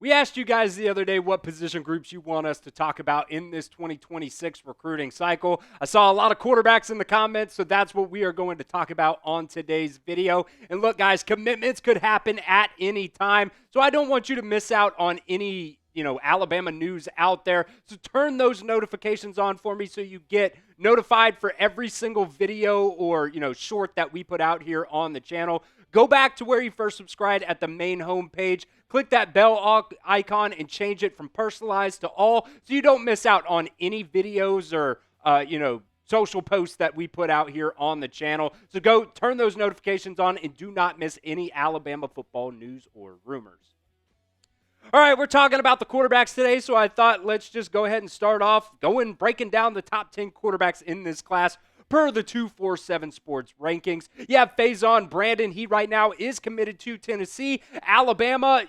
We asked you guys the other day what position groups you want us to talk about in this 2026 recruiting cycle. I saw a lot of quarterbacks in the comments, so that's what we are going to talk about on today's video. And look, guys, commitments could happen at any time, so I don't want you to miss out on any Alabama news out there. So turn those notifications on for me so you get notified for every single video or, short that we put out here on the channel. Go back to where you first subscribed at the main homepage. Click that bell icon and change it from personalized to all so you don't miss out on any videos or, social posts that we put out here on the channel. So go turn those notifications on and do not miss any Alabama football news or rumors. All right, we're talking about the quarterbacks today, so I thought let's just go ahead and start off breaking down the top 10 quarterbacks in this class per the 247 Sports rankings. You have Faizon Brandon. He right now is committed to Tennessee. Alabama,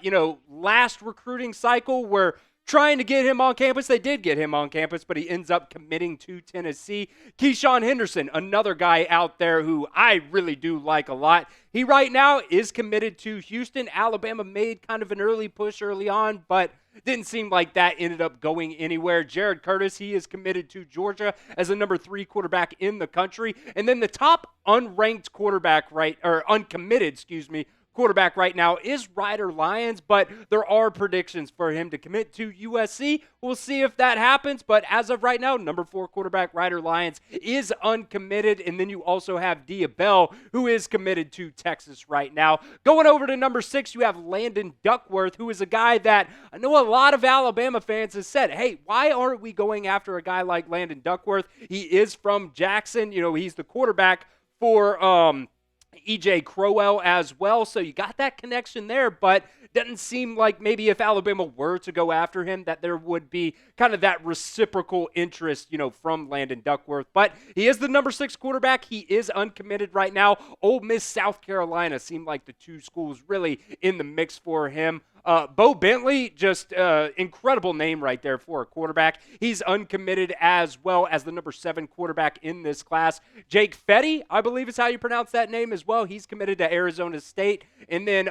last recruiting cycle, we're trying to get him on campus. They did get him on campus, but he ends up committing to Tennessee. Keisean Henderson, another guy out there who I really do like a lot. He right now is committed to Houston. Alabama made kind of an early push early on, but didn't seem like that ended up going anywhere. Jared Curtis, he is committed to Georgia as the number 3 quarterback in the country. And then the top uncommitted quarterback right now is Ryder Lyons, but there are predictions for him to commit to USC. We'll see if that happens, but as of right now, number 4 quarterback Ryder Lyons is uncommitted, and then you also have Bell, who is committed to Texas right now. Going over to number 6, you have Landon Duckworth, who is a guy that I know a lot of Alabama fans have said, hey, why aren't we going after a guy like Landon Duckworth? He is from Jackson. He's the quarterback for E.J. Crowell as well, so you got that connection there, but doesn't seem like maybe if Alabama were to go after him that there would be kind of that reciprocal interest, from Landon Duckworth. But he is the number 6 quarterback. He is uncommitted right now. Ole Miss, South Carolina seem like the two schools really in the mix for him. Bo Bentley, just incredible name right there for a quarterback. He's uncommitted as well as the number 7 quarterback in this class. Jake Fetty, I believe is how you pronounce that name as well. He's committed to Arizona State. And then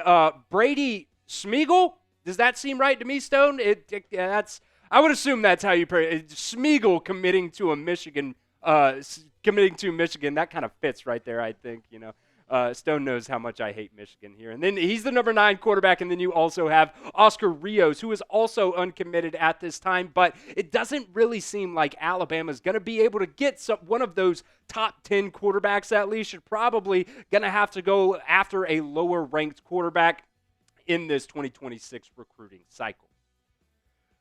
Brady Smeagol, does that seem right to me, Stone? I would assume that's how you pronounce it. Smeagol committing to Michigan. That kind of fits right there, I think, Stone knows how much I hate Michigan here. And then he's the number 9 quarterback, and then you also have Oscar Rios, who is also uncommitted at this time, but it doesn't really seem like Alabama's going to be able to get one of those top 10 quarterbacks at least. You're probably going to have to go after a lower-ranked quarterback in this 2026 recruiting cycle.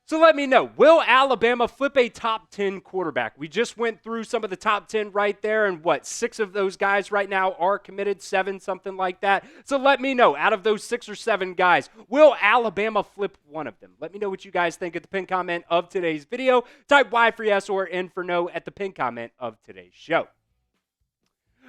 So let me know, will Alabama flip a top 10 quarterback? We just went through some of the top 10 right there, and 6 of those guys right now are committed, 7, something like that. So let me know, out of those 6 or 7 guys, will Alabama flip one of them? Let me know what you guys think at the pinned comment of today's video. Type Y for yes or N for no at the pinned comment of today's show.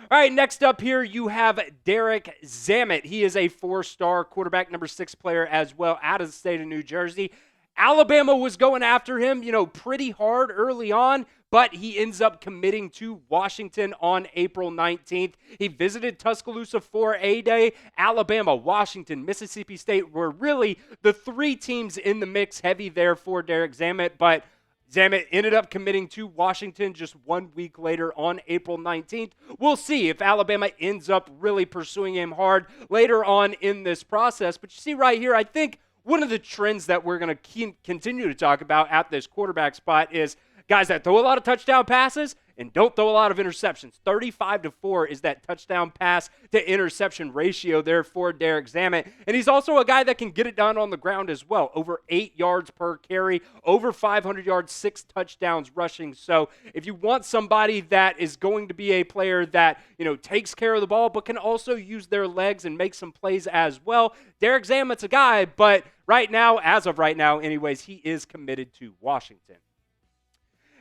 All right, next up here, you have Derek Zammit. He is a 4-star quarterback, number 6 player as well, out of the state of New Jersey. Alabama was going after him, pretty hard early on, but he ends up committing to Washington on April 19th. He visited Tuscaloosa for a day. Alabama, Washington, Mississippi State were really the 3 teams in the mix heavy there for Derek Zammit, but Zammit ended up committing to Washington just 1 week later on April 19th. We'll see if Alabama ends up really pursuing him hard later on in this process. But you see right here, I think one of the trends that we're going to continue to talk about at this quarterback spot is guys that throw a lot of touchdown passes and don't throw a lot of interceptions. 35-4 is that touchdown pass to interception ratio there for Derek Zammit. And he's also a guy that can get it done on the ground as well. Over 8 yards per carry, over 500 yards, 6 touchdowns rushing. So if you want somebody that is going to be a player that, takes care of the ball, but can also use their legs and make some plays as well, Derek Zammit's a guy. But right now, as of right now anyways, he is committed to Washington.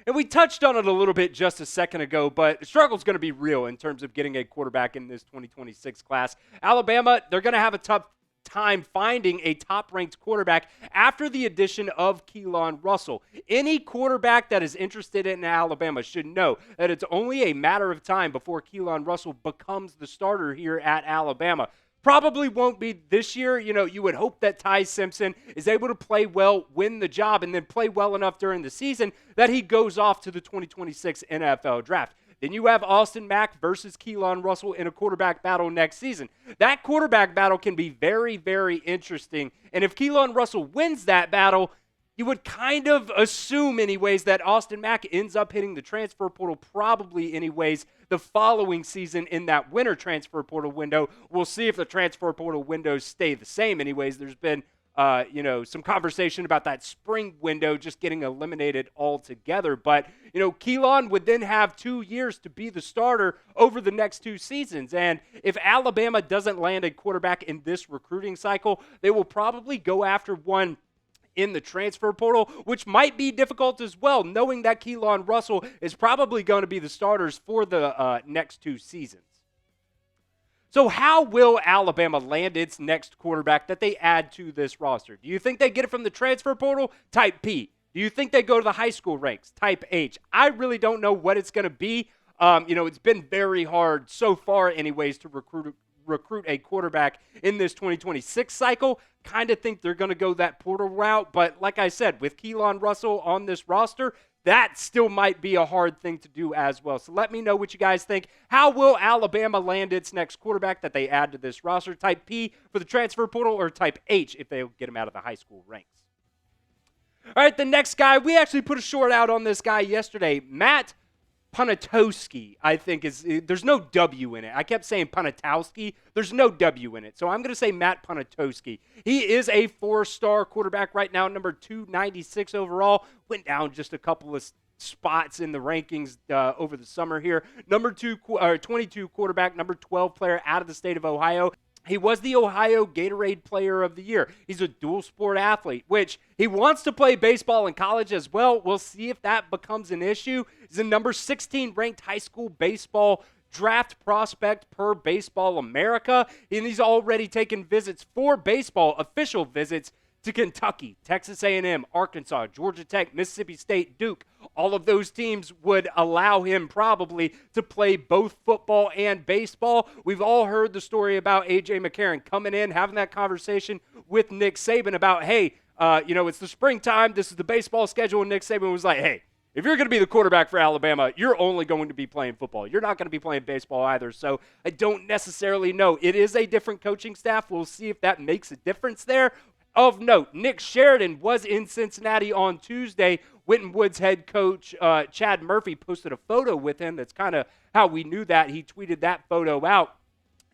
And we touched on it a little bit just a second ago, but the struggle's going to be real in terms of getting a quarterback in this 2026 class. Alabama, they're going to have a tough time finding a top-ranked quarterback after the addition of Keelon Russell. Any quarterback that is interested in Alabama should know that it's only a matter of time before Keelon Russell becomes the starter here at Alabama. Probably won't be this year. You would hope that Ty Simpson is able to play well, win the job, and then play well enough during the season that he goes off to the 2026 NFL draft. Then you have Austin Mack versus Keelon Russell in a quarterback battle next season. That quarterback battle can be very, very interesting. And if Keelon Russell wins that battle, you would kind of assume anyways that Austin Mack ends up hitting the transfer portal probably anyways the following season in that winter transfer portal window. We'll see if the transfer portal windows stay the same anyways. There's been some conversation about that spring window just getting eliminated altogether. But, Keelon would then have 2 years to be the starter over the next 2 seasons. And if Alabama doesn't land a quarterback in this recruiting cycle, they will probably go after one in the transfer portal, which might be difficult as well, knowing that Keelon Russell is probably going to be the starters for the next 2 seasons. So how will Alabama land its next quarterback that they add to this roster? Do you think they get it from the transfer portal? Type P. Do you think they go to the high school ranks? Type H. I really don't know what it's going to be. It's been very hard so far anyways to recruit a quarterback in this 2026 cycle. Kind of think they're going to go that portal route, but like I said, with Keelon Russell on this roster, that still might be a hard thing to do as well. So let me know what you guys think. How will Alabama land its next quarterback that they add to this roster? Type P for the transfer portal or type H if they get him out of the high school ranks. All right, the next guy, we actually put a short out on this guy yesterday. Matt Ponatoski, I think, there's no W in it. I kept saying Ponatoski. There's no W in it. So I'm going to say Matt Ponatoski. He is a 4-star quarterback right now, number 296 overall. Went down just a couple of spots in the rankings over the summer here. Number 22 quarterback, number 12 player out of the state of Ohio. He was the Ohio Gatorade Player of the Year. He's a dual sport athlete, which he wants to play baseball in college as well. We'll see if that becomes an issue. He's a number 16 ranked high school baseball draft prospect per Baseball America, and he's already taken visits for baseball, official visits, to Kentucky, Texas A&M, Arkansas, Georgia Tech, Mississippi State, Duke. All of those teams would allow him probably to play both football and baseball. We've all heard the story about A.J. McCarron coming in, having that conversation with Nick Saban about, hey, it's the springtime, this is the baseball schedule, and Nick Saban was like, hey, if you're going to be the quarterback for Alabama, you're only going to be playing football. You're not going to be playing baseball either. So I don't necessarily know. It is a different coaching staff. We'll see if that makes a difference there. Of note, Nick Sheridan was in Cincinnati on Tuesday. Winton Woods head coach Chad Murphy posted a photo with him. That's kind of how we knew that. He tweeted that photo out.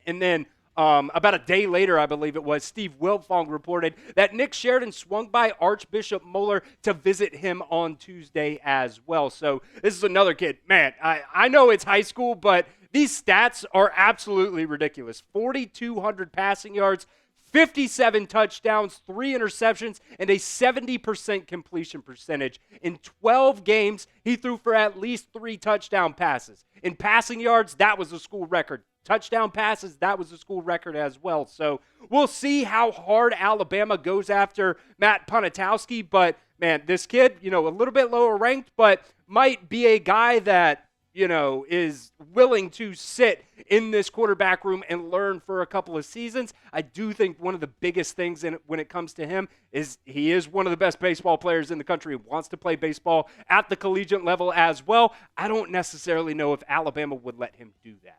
And then about a day later, I believe it was, Steve Wiltfong reported that Nick Sheridan swung by Archbishop Moeller to visit him on Tuesday as well. So this is another kid. Man, I know it's high school, but these stats are absolutely ridiculous. 4,200 passing yards, 57 touchdowns, 3 interceptions, and a 70% completion percentage. In 12 games, he threw for at least 3 touchdown passes. In passing yards, that was a school record. Touchdown passes, that was a school record as well. So we'll see how hard Alabama goes after Matt Ponatoski. But, man, this kid, a little bit lower ranked, but might be a guy that, is willing to sit in this quarterback room and learn for a couple of seasons. I do think one of the biggest things when it comes to him is he is one of the best baseball players in the country. He wants to play baseball at the collegiate level as well. I don't necessarily know if Alabama would let him do that.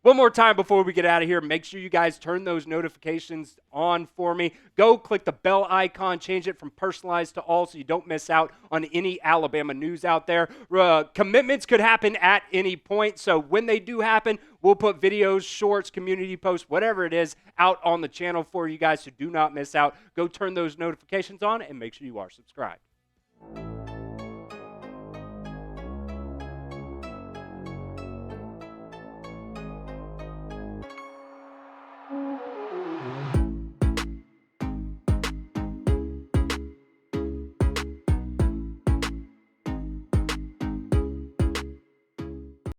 One more time before we get out of here, make sure you guys turn those notifications on for me. Go click the bell icon, change it from personalized to all so you don't miss out on any Alabama news out there. Commitments could happen at any point, so when they do happen, we'll put videos, shorts, community posts, whatever it is, out on the channel for you guys, so do not miss out. Go turn those notifications on and make sure you are subscribed.